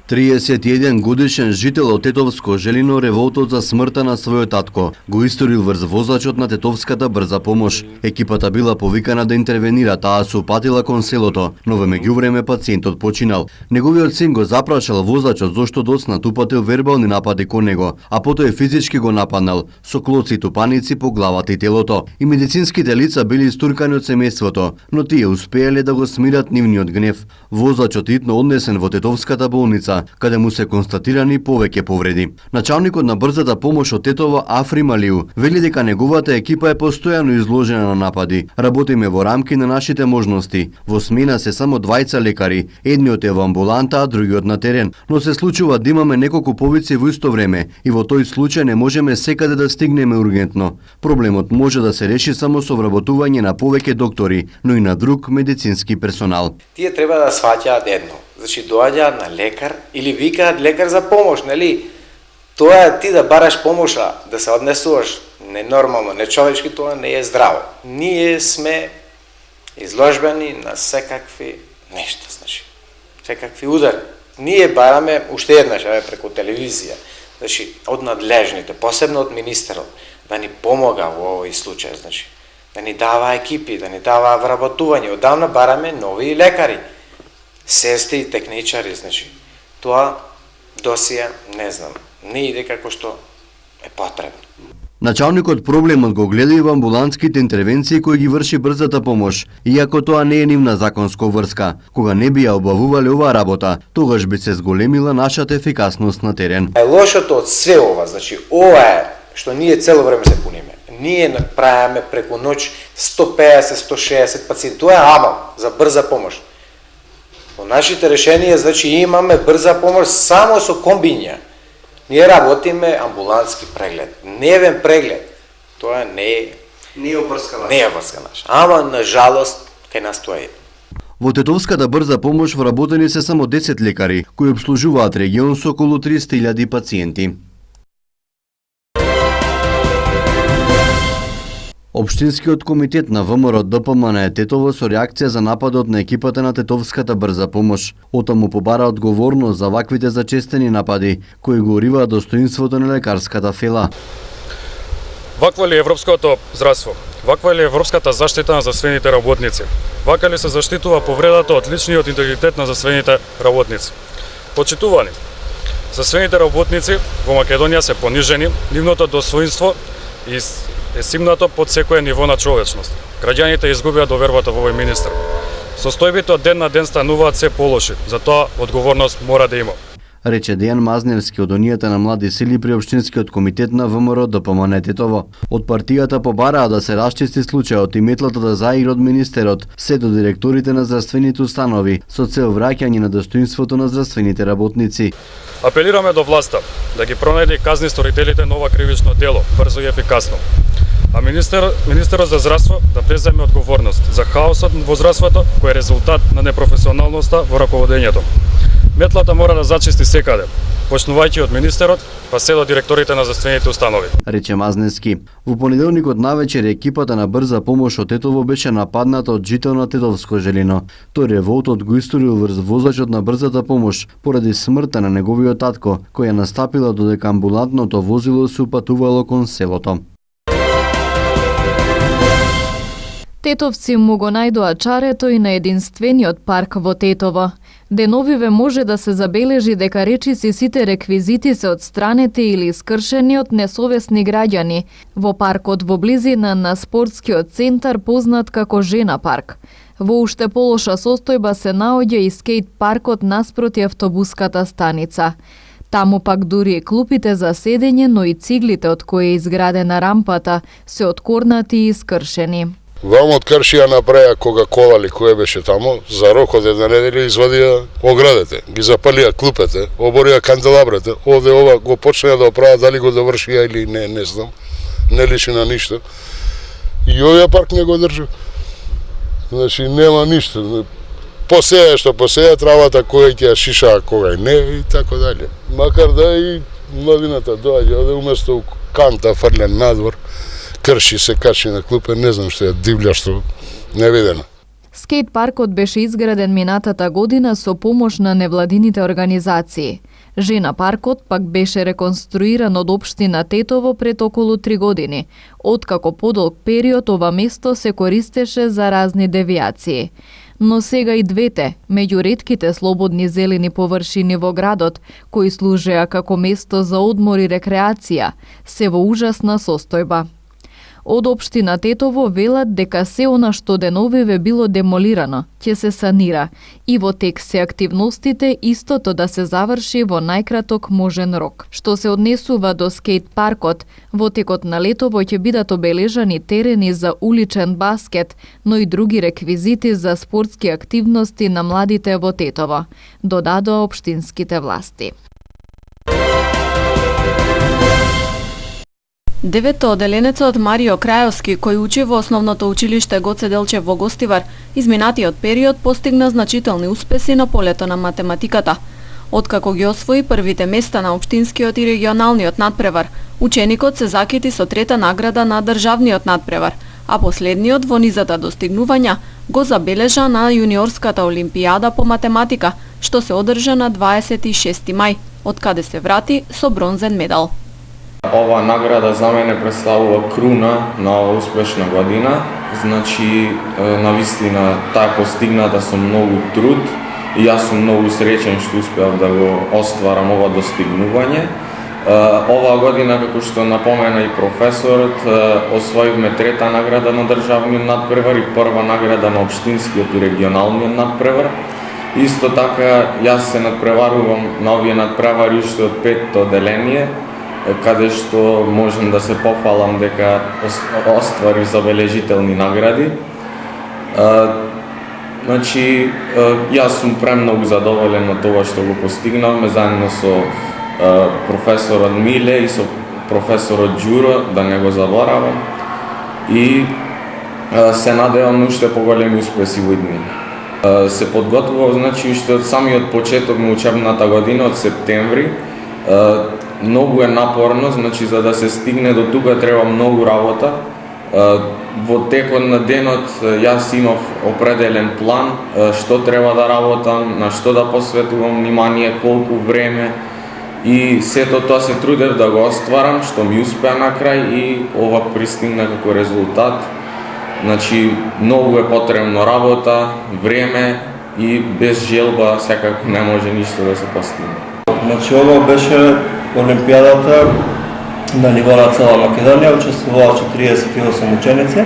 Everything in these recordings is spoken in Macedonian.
31 годишен жител од Тетовско Желино револтот за смртта на својот татко го историл врз возачот на Тетовската брза помош. Екипата била повикана да интервенира, таа се упатила кон селото, но во меѓувреме пациентот починал. Неговиот син го запрашал возачот зошто доцнат упатил вербални напади кон него, а потоа физички го нападнал со клоци и тупаници по главата и телото. И медицинските лица били истуркани од семејството, но тие успеале да го смират нивниот гнев. Возачот итно однесен во Тетовската болница, каде му се констатирани повеќе повреди. Началникот на брзата помош од Тетово Афри Малиу вели дека неговата екипа е постојано изложена на напади. Работиме во рамки на нашите можности. Во смена се само двајца лекари, едниот е во амбуланта, а другиот на терен. Но се случува да имаме неколку повици во исто време и во тој случај не можеме секаде да стигнеме ургентно. Проблемот може да се реши само со вработување на повеќе доктори, но и на друг медицински персонал. Тие треба да сваќаат едно. Значи доаѓаат на лекар или викаат лекар за помош, нели? Тоа ти да бараш помоша, да се однесуваш ненормално, нечовечки, тоа не е здраво. Ние сме изложбени на секакви нешта, значи, секакви удари. Ние бараме уште еднаш, преку телевизија, значи, од надлежните, посебно од министерот, да ни помога во овој случај, значи, да ни дава екипи, да ни дава вработување. Одамна бараме нови лекари, сестри и техничари, значи. Тоа досија, не знам, не иде како што е потребно. Началникот проблемот го гледа и во амбулантските интервенции кои ги врши брзата помош, иако тоа не е нивна законско врска. Кога не би ја обавувале оваа работа, тогаш би се зголемила нашата ефикасност на терен. Лошото од све ова, значи, ова е што ние цело време се пуниме. Ние направиме преку ноќ 150-160 пациенти. Тоа е амал за брза помош. Во нашите решенија, значи, имаме брза помош само со комбинја. Ние работиме амбулантски преглед, дневен преглед. Тоа не е обврска наша. Ама, на жалост, кај нас тоа е. Во Тетовската брза помош вработени се само 10 лекари, кои обслужуваат регион со околу 300.000 пациенти. Општинскиот комитет на ВМРО ДПМН Тетово со реакција за нападот на екипата на Тетовската брза помош. Отаму побара одговорност за ваквите зачестени напади, кои го уриваат достоинството на лекарската фела. Ваква ли е европското здравство? Ваква ли е европската заштита на здравствените работници? Вака ли се заштитува повредата од личниот интегритет на здравствените работници? Почитувани, здравствените работници во Македонија се понижени, нивното достоинство е симнато под секое ниво на човечност. Граѓаните изгубија довербата во овој министер. Состојбите од ден на ден стануваат се полоши, затоа одговорност мора да има. Рече Дејан Мазневски од Унијата на млади сили при Општинскиот комитет на ВМРО ДПМН Тетово. Од партијата побараа да се расчисти случајот и метлата да заигра од министерот, се до директорите на здравствените установи, со цел враќање на достоинството на здравствените работници. Апелираме до власта да ги пронајде и казни сторителите на ова кривично дело, брзо и ефикасно. А министерот за здравство да преземе одговорност за хаосот во здравството кој е резултат на непрофесионалноста во раководењето. Метлата мора да зачисти секаде, почнувајќи од министерот, па се до директорите на здравствените установи. Рече Мазневски. Во понеделникот навечер екипата на брза помош од Тетово беше нападната од жител на Тетовско Желино. Тој револтот го историл врз возачот на брзата помош поради смртта на неговиот татко, која настапила додека амбулантното возило се упатувало кон селото. Тетовци му го најдоа чарето и на единствениот парк во Тетово. Деновиве може да се забележи дека речиси сите реквизити се одстранети или скршени од несовесни граѓани во паркот во близина на спортскиот центар познат како Жена парк. Во уште полоша состојба се наоѓа и скејт паркот наспроти автобуската станица. Таму пак дури и клупите за седење, но и циглите од кои е изградена рампата се откорнати и скршени. Вамо од Кршија направија Кока-кола ли кој беше таму, за рок од една неделја извадија оградите, ги запалија клупете, оборија канделабрите, овде ова го почнеа да оправат, дали го довршија или не знам, не личи на ништо. И овој парк не го држи. Значи нема ништо. Посеја што посеја, травата која ќе шиша, кога не и така дали. Макар да и младината доаѓа, овде уместо канта фрлен надвор, крши се качи на клупе, не знам што е дивља, што невидено. Скейт паркот беше изграден минатата година со помош на невладините организации. Жена паркот пак беше реконструиран од општина Тетово пред околу 3 години, откако подолг период ова место се користеше за разни девијации. Но сега и двете, меѓу ретките слободни зелени површини во градот, кои служеа како место за одмор и рекреација, се во ужасна состојба. Од општина Тетово велат дека се она што деновиве било демолирано, ќе се санира и во тек се активностите истото да се заврши во најкраток можен рок. Што се однесува до скейт паркот, во текот на летово ќе бидат обележани терени за уличен баскет, но и други реквизити за спортски активности на младите во Тетово, додадоа општинските власти. Девето оделенецот Марио Крајовски, кој учи во основното училиште Гоце Делчев во Гостивар, изминатиот период постигна значителни успеси на полето на математиката. Откако ги освои првите места на општинскиот и регионалниот надпревар, ученикот се закити со трета награда на државниот надпревар, а последниот во низата достигнувања го забележа на јуниорската олимпијада по математика, што се одржа на 26 мај, од каде се врати со бронзен медал. Ова награда за мене представува круна на успешна година. Значи, навистина, таа постигната со многу труд и јас сум многу среќен што успеав да го остварам ова достигнување. Оваа година, како што напомена и професорот, освоивме трета награда на државниот надпревар и прва награда на општинскиот и регионалниот надпревар. Исто така, јас се надпреварувам на овие надпревари уште од 5-то оделение, каде што можам да се пофалам дека оствари забележителни награди. Значи, јас сум премногу задоволен од тоа што го постигнавме заедно со професорот Миле и со професорот Ѓуро, да не го заборавам. И се надевам на уште поголеми успеси во иднина. Се подготвував, значи, уште од самиот почеток на учебната година, од септември. Многу е напорно, значи за да се стигне до тука треба многу работа. Во текот на денот јас имав определен план што треба да работам, на што да посветувам внимание, колку време и сето тоа се трудев да го остварам, што ми успеа на крај и ова пристигна како резултат. Значи многу е потребно работа, време и без желба секако не може ништо да се постигне. Значи ова беше Олимпијадата на ниво на цела Македонија, учествуваа 48 ученици,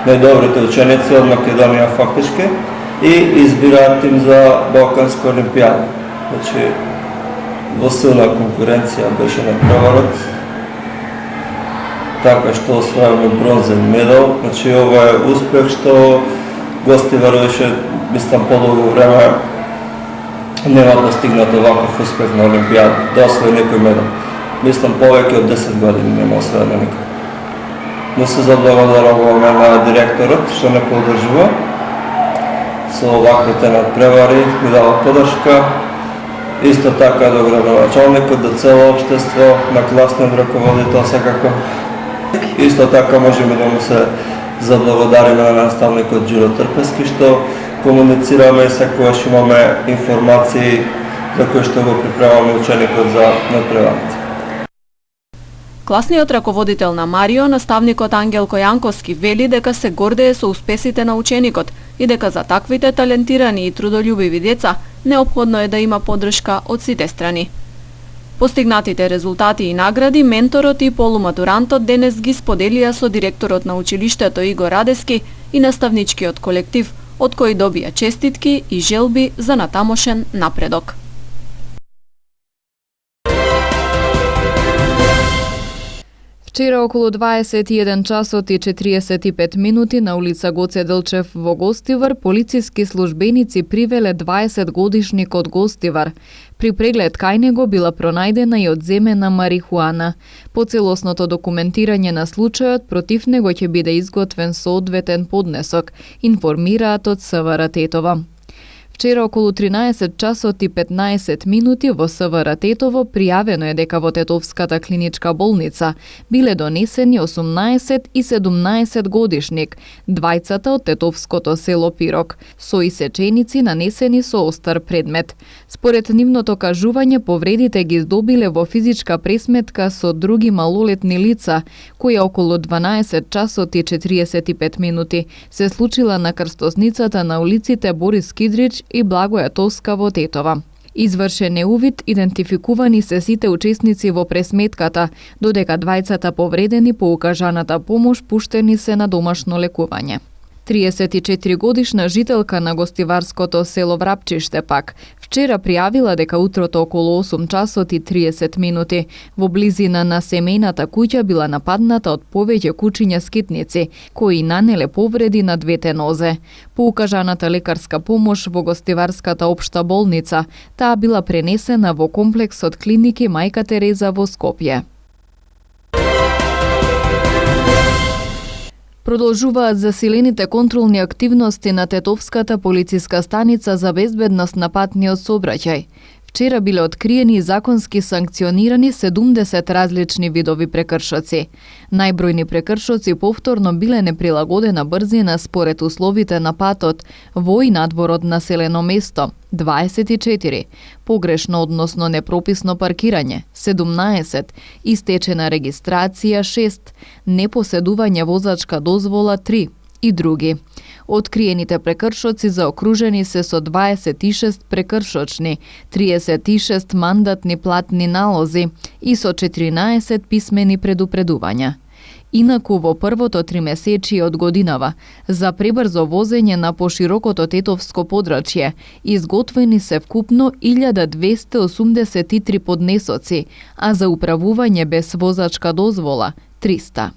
најдобрите ученици од Македонија фактички и избираат им за Балканска олимпијада. Значи, во силна конкуренција беше надпреварот, така што освојавме бронзен медал. Значи, ова е успех што Гостивар беше, мислам, подолго време нема достигнат оваков успех на Олимпијада, да освои некој медал. Мислам, повеќе од 10 години нема освоено никако. Но се заблагодаруваме на директорот што не поддржува со оваквите надпревари, ми дава поддршка. Исто така до градоначалникот, до цело општество, на класниот раководител секако. Исто така можеме да му се заблагодариме на наставникот Ѓуро Трпески што комуницираме и секогаш имаме информации за кои што го припремаме ученикот за надпреварите. Класниот раководител на Марио, наставникот Ангелко Јанковски, вели дека се гордее со успесите на ученикот и дека за таквите талентирани и трудолюбиви деца неопходно е да има поддршка од сите страни. Постигнатите резултати и награди менторот и полуматурантот денес ги споделија со директорот на училиштето Игор Радески и наставничкиот колектив, од кои добија честитки и желби за натамошен напредок. Вчера околу 21 часот и 45 минути на улица Гоце Делчев во Гостивар полициски службеници привеле 20-годишник од Гостивар. При преглед кај него била пронајдена и одземена марихуана. По целосното документирање на случајот против него ќе биде изготвен соодветен поднесок, информираат од СВР Тетова. Вчера околу 13 часот и 15 минути во СВР Тетово пријавено е дека во Тетовската клиничка болница биле донесени 18 и 17 годишник, двајцата од тетовското село Пирок, со исеченици нанесени со остар предмет. Според нивното кажување, повредите ги здобиле во физичка пресметка со други малолетни лица, која околу 12 часот и 45 минути се случила на крстосницата на улиците Борис Кидрич и Благоја Тоска во Тетова. Извршен е увид, идентификувани се сите учесници во пресметката, додека двајцата повредени по укажаната помош пуштени се на домашно лекување. 34 годишна жителка на гостиварското село Врапчиште пак вчера пријавила дека утрото околу 8 часот и 30 минути во близина на семејната куќа била нападната од повеќе кучиња скитници, кои нанеле повреди на двете нозе. По укажаната лекарска помош во гостиварската општа болница, таа била пренесена во комплексот клиники Мајка Тереза во Скопје. Продолжуваат засилените контролни активности на Тетовската полициска станица за безбедност на патниот сообраќај. Вчера биле откриени и законски санкционирани 70 различни видови прекршоци. Најбројни прекршоци повторно биле неприлагодена брзина според условите на патот во и надвор од населено место, 24, погрешно односно непрописно паркирање, 17, истечена регистрација 6, непоседување возачка дозвола 3 и други. Откриените прекршоци заокружени се со 26 прекршочни, 36 мандатни платни налози и со 14 писмени предупредувања. Инаку во првото тримесечие од годинава, за пребрзо возење на поширокото тетовско подрачје, изготвени се вкупно 1283 поднесоци, а за управување без возачка дозвола 300.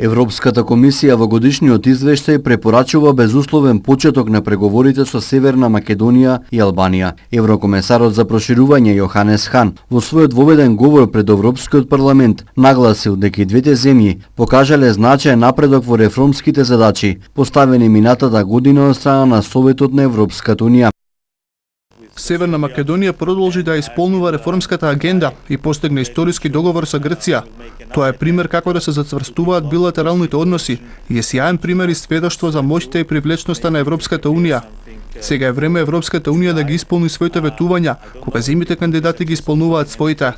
Европската комисија во годишниот извештај препорачува безусловен почеток на преговорите со Северна Македонија и Албанија. Еврокомесарот за проширување Јоханес Хан во својот воведен говор пред Европскиот парламент нагласил дека и двете земји покажале значаен напредок во реформските задачи поставени минатата година од страна на Советот на Европската унија. Северна Македонија продолжи да исполнува реформската агенда и постигна историски договор со Грција. Тоа е пример како да се зацврстуваат билатералните односи и е сјаен пример и сведоштво за моќта и привлечноста на Европската унија. Сега е време Европската унија да ги исполни своите ветувања, кога земјите кандидати ги исполнуваат своите.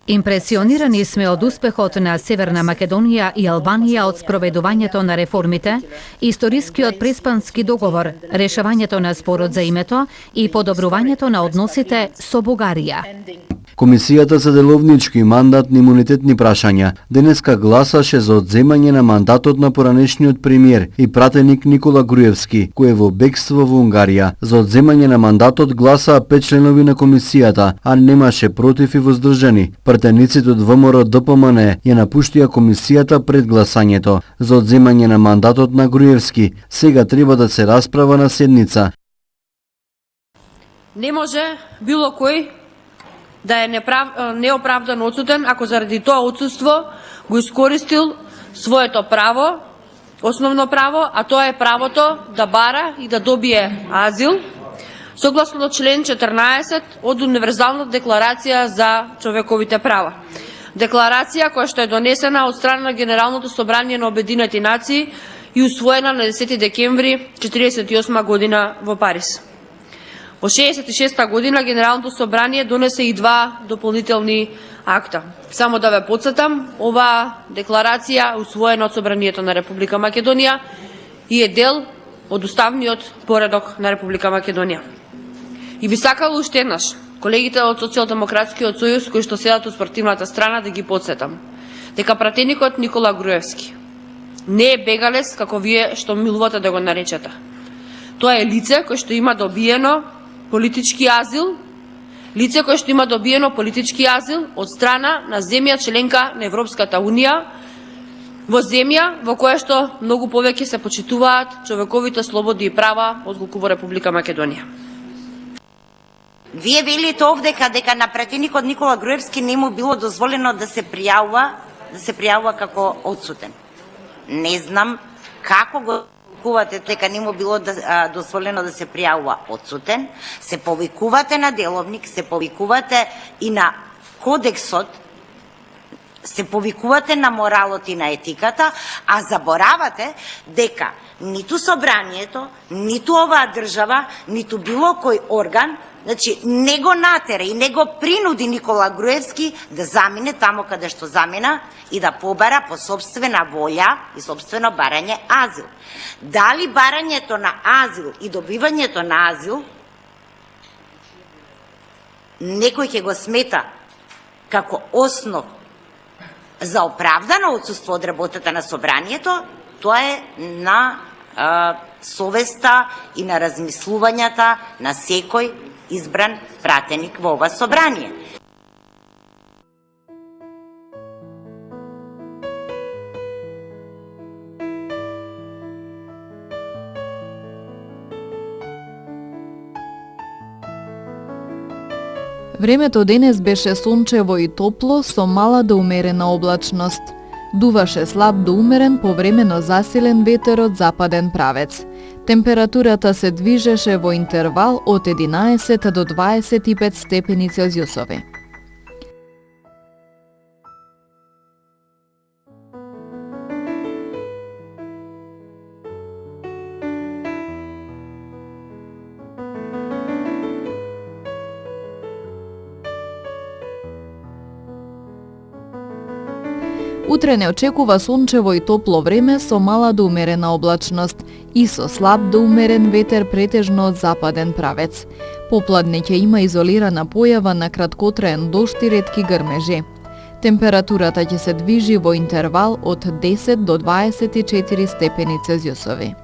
Импресионирани сме од успехот на Северна Македонија и Албанија од спроведувањето на реформите, историскиот преспански договор, решавањето на спорот за името и подобрувањето на односите со Бугарија. Комисијата за деловнички и мандатни имунитетни прашања денеска гласаше за одземање на мандатот на поранешниот премиер и пратеник Никола Груевски, кој е во бегство во Унгарија. За одземање на мандатот гласаа 5 членови на комисијата, а немаше против и воздржани. Пратениците од ВМРО ДПМН ја напуштија комисијата пред гласањето. За одземање на мандатот на Груевски сега треба да се расправа на седница. Не може било кој да е неоправдано отсутен ако заради тоа отсуство го искористил своето право, основно право, а тоа е правото да бара и да добие азил, согласно член 14 од Универзалната декларација за човековите права. Декларација која што е донесена од страна на Генералното собрание на Обединети нации и усвоена на 10 декември 1948 година во Париз. Во 66-та година Генералното собрание донесе и 2 дополнителни акта. Само да ве потсетам, оваа декларација усвоена од Собранието на Република Македонија и е дел од уставниот поредок на Република Македонија. И би сакала уште еднаш колегите од Социјалдемократскиот сојуз кои што седат од спортивната страна да ги потсетам дека пратеникот Никола Груевски не е бегалец како вие што милувате да го наречете. Тоа е лице кој што има добиено политички азил, лице кој што има добиено политички азил од страна на земја членка на Европската унија, во земја во која што многу повеќе се почитуваат човековите слободи и права отколку во Република Македонија. Вие велите овде дека на пратеникот Никола Груевски не му било дозволено да се пријавува да се пријавува како одсутен. Не знам како го повикувате, дека не му било дозволено да се пријавува одсутен, се повикувате на деловник, се повикувате и на кодексот, се повикувате на моралот и на етиката, а заборавате дека ниту собранието, ниту оваа држава, ниту било кој орган, значи, не го натера и не го принуди Никола Груевски да замине тамо каде што замина и да побара по собствена волја и собствено барање азил. Дали барањето на азил и добивањето на азил некој ќе го смета како основ за оправдано отсуство од работата на собранието, тоа е на совеста и на размислувањата на секој избран пратеник во ова собрание. Времето денес беше сончево и топло со мала до умерена облачност. Дуваше слаб до умерен повремено засилен ветер од западен правец. Температурата се движеше во интервал од 11 до 25 степени Целзиусови. Утре не очекува сончево и топло време со мала до умерена облачност и со слаб до умерен ветер претежно од западен правец. Попладне ќе има изолирана појава на краткотраен дожд и ретки грмежи. Температурата ќе се движи во интервал од 10 до 24 степени Целзиусови.